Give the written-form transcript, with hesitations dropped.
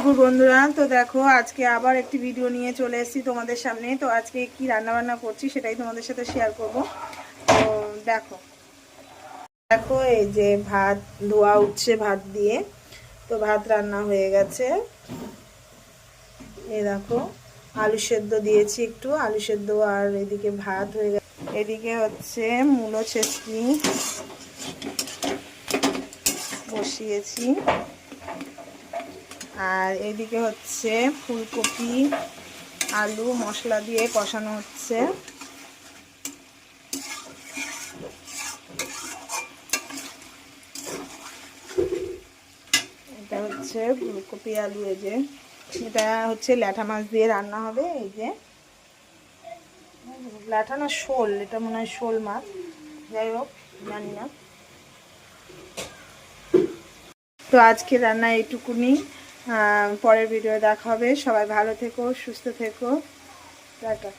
দুপুর বন্ধুরা, তো দেখো আজকে আবার একটি ভিডিও নিয়ে চলে এসেছি তোমাদের সামনে। তো আজকে কি রান্না বান্না করছি সেটাই তোমাদের সাথে শেয়ার করব। তো দেখো দেখো এই যে ভাত ধোয়া উঠছে ভাত দিয়ে। তো ভাত রান্না হয়ে গেছে। এই দেখো আলু সেদ্ধ দিয়েছি, একটু আলু সেদ্ধ, আর এদিকে ভাত হয়ে গেছে। এদিকে হচ্ছে মূলো ছেঁচকি বসিয়েছি, আর এইদিকে হচ্ছে ফুলকপি আলু মশলা দিয়ে কষানো হচ্ছে। এটা হচ্ছে ফুলকপি আলু, এই যে এটা হচ্ছে ল্যাঠা মাছ দিয়ে রান্না হবে। এই যে ল্যাঠা না শোল, এটা মনে হয় শোল মাছ, যাই হোক জানি না। তো আজকে রান্না এইটুকুনি, পরের ভিডিও দেখা হবে। সবাই ভালো থেকো, সুস্থ থেকো, টাটা।